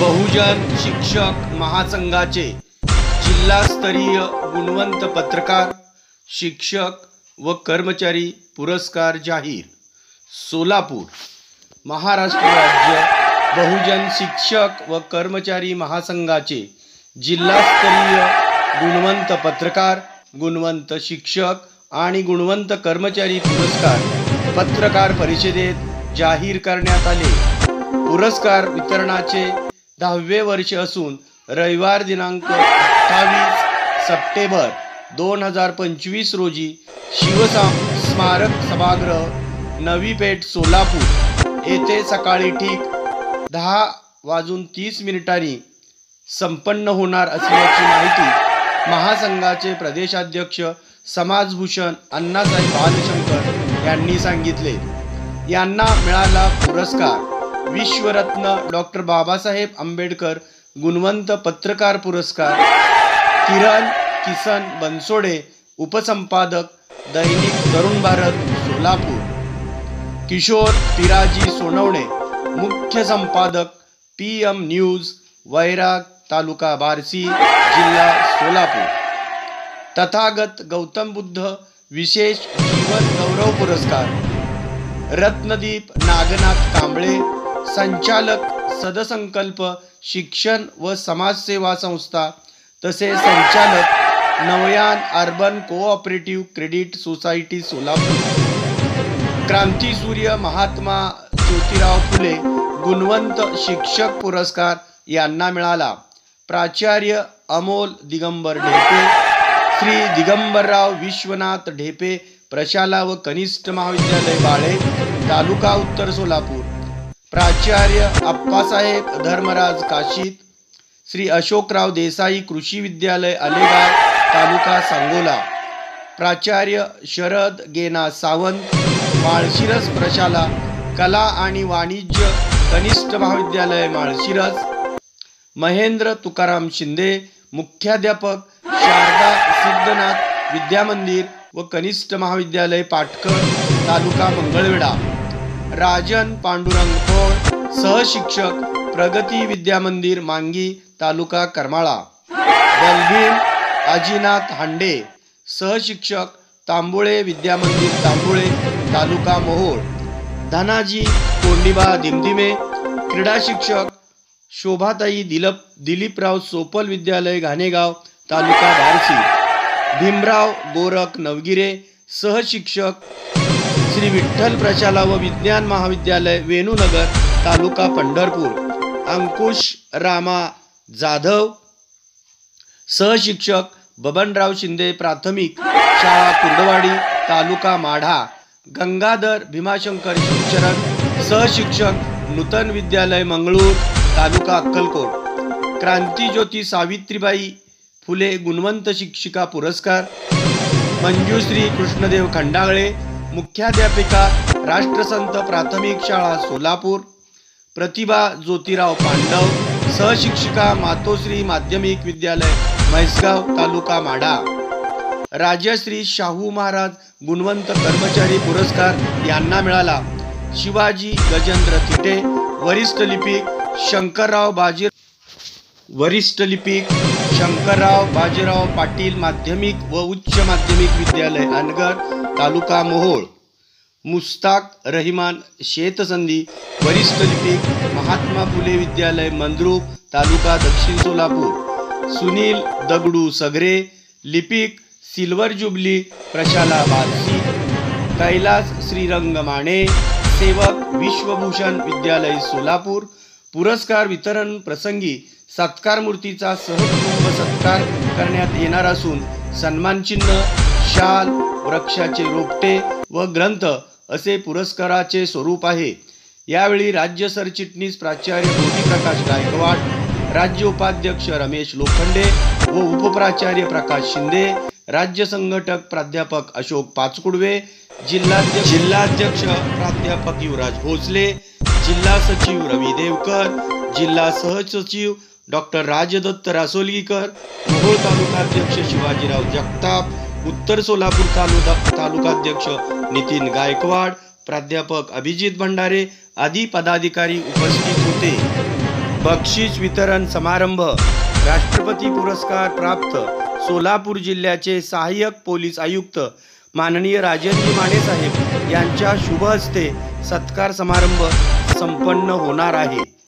बहुजन शिक्षक महासंघाचे जिल्हास्तरीय गुणवंत पत्रकार, शिक्षक व कर्मचारी पुरस्कार जाहीर। सोलापूर। महाराष्ट्र राज्य बहुजन शिक्षक व कर्मचारी महासंघाचे जिल्हास्तरीय गुणवंत पत्रकार, गुणवंत शिक्षक आणि गुणवंत कर्मचारी पुरस्कार पत्रकार परिषदेत जाहीर करण्यात आले। पुरस्कार वितरणाचे 10वे वर्ष असून रविवार दिनांक 28 सप्टेंबर 2025 रोजी शिवस्मारक सभागृह नवी पेठ सोलापूर येथे सकाळी ठीक 10:30 संपन्न होणार असल्याची माहिती महासंघाचे प्रदेशाध्यक्ष समाजभूषण अण्णासाहेब बालशंकर यांनी सांगितले। यांना मिळाला पुरस्कार विश्वरत्न डॉक्टर बाबासाहेब आंबेडकर गुणवंत पत्रकार पुरस्कार। किरण किसन बनसोडे, उपसंपादक, दैनिक तरुण भारत सोलापूर। किशोर पिराजी सोनवणे, मुख्य संपादक, PM न्यूज, वैराग, तालुका बार्शी, जिल्हा सोलापूर। तथागत गौतम बुद्ध विशेष जीवन गौरव पुरस्कार रत्नदीप नागनाथ कांबळे, संचालक, सदसंकल्प शिक्षण व समाजसेवा संस्था तसेच संचालक, Navayana urban cooperative credit society Solapur. क्रांतीसूर्य महात्मा ज्योतिराव फुले गुणवंत शिक्षक पुरस्कार यांना मिळाला। प्राचार्य अमोल दिगंबर ढेपे, श्री दिगंबरराव विश्वनाथ ढेपे प्रशाला व कनिष्ठ महाविद्यालय बाळे, तालुका उत्तर सोलापूर। प्राचार्य अप्पासाहेब धर्मराज काशीत, श्री अशोकराव देसाई कृषी विद्यालय अलेगाव, तालुका सांगोला। प्राचार्य शरद गेना सावंत, माळशिरस प्रशाला कला आणि वाणिज्य कनिष्ठ महाविद्यालय माळशिरस। महेंद्र तुकाराम शिंदे, मुख्याध्यापक, शारदा सिद्धनाथ विद्यामंदिर व कनिष्ठ महाविद्यालय पाटकर, तालुका मंगळवेढा। राजन पांडुरंग पोळ, सहशिक्षक, प्रगती विद्यामंदिर मांगी, तालुका करमाळा। बलभीम आजीनाथ हांडे, सहशिक्षक, तांबोळे विद्यामंदिर तांबोळे, तालुका मोहोळ। धनाजी कोंडिबा दिमदिमे, क्रीडा शिक्षक, शोभाताई दिलीपराव सोपल विद्यालय घाणेगाव, तालुका बार्शी। भीमराव गोरख नवगिरे, सहशिक्षक, श्री विठ्ठल प्रशाला व विज्ञान महाविद्यालय वेणुनगर, तालुका पंढरपूर। अंकुश रामा जाधव, सहशिक्षक, बबनराव शिंदे प्राथमिक शाळा कुर्डवाडी, तालुका माढा। गंगाधर भीमाशंकर शिवचरण, सहशिक्षक, नूतन विद्यालय मंगळूर, तालुका अक्कलकोट। क्रांतिज्योती सावित्रीबाई फुले गुणवंत शिक्षिका पुरस्कार मंजुश्री कृष्णदेव खंडागळे, मुख्याध्यापिका, राष्ट्रसंत प्राथमिक शाळा सोलापूर। प्रतिभा ज्योतिराव पांडव, सहशिक्षिका, मातोश्री माध्यमिक विद्यालय म्हैसगाव, तालुका माढा। राजश्री शाहू महाराज गुणवंत कर्मचारी पुरस्कार यांना मिळाला। शिवाजी गजेंद्र थिटे, वरिष्ठ लिपिक, शंकरराव बाजीराव पाटील माध्यमिक व उच्च माध्यमिक विद्यालय अनगर, तालुका मोहोळ। मुस्ताक रहिमान शेतसंधी, वरिष्ठ लिपिक, महात्मा फुले विद्यालय मंद्रुप, तालुका दक्षिण सोलापूर। सुनील दगडू सगरे, लिपिक, सिल्वर जुबली प्रशाला बार्शी। कैलास श्रीरंग माने, सेवक, विश्वभूषण विद्यालय सोलापूर। पुरस्कार वितरण प्रसंगी सत्कार मूर्तीचा सहकुटुंब सत्कार करण्यात येणार असून सन्मानचिन्ह, शाल, वृक्षाचे रोपटे व ग्रंथ असे पुरस्काराचे स्वरूप आहे। यावेळी राज्य सरचिटणीस प्राचार्य ज्योतिप्रकाश गायकवाड, राज्य उपाध्यक्ष रमेश लोखंडे व उपप्राचार्य प्रकाश शिंदे, राज्य संघटक प्राध्यापक अशोक पाचकुडवे, जिल्हाध्यक्ष प्राध्यापक युवराज भोसले, जिल्हा सचिव रवी देवकर, जिल्हा सहसचिव डॉक्टर राजदत्त रासोलगीकर, मोहोळ तालुकाध्यक्ष शिवाजीराव जगताप, उत्तर सोलापूर तालुकाध्यक्ष नितीन गायकवाड, प्राध्यापक अभिजित भंडारे आदी पदाधिकारी उपस्थित होते। बक्षीस वितरण समारंभ राष्ट्रपती पुरस्कार प्राप्त सोलापूर जिल्ह्याचे सहाय्यक पोलीस आयुक्त माननीय राजेंद्र माने साहेब यांच्या शुभ हस्ते सत्कार समारंभ संपन्न होणार आहे।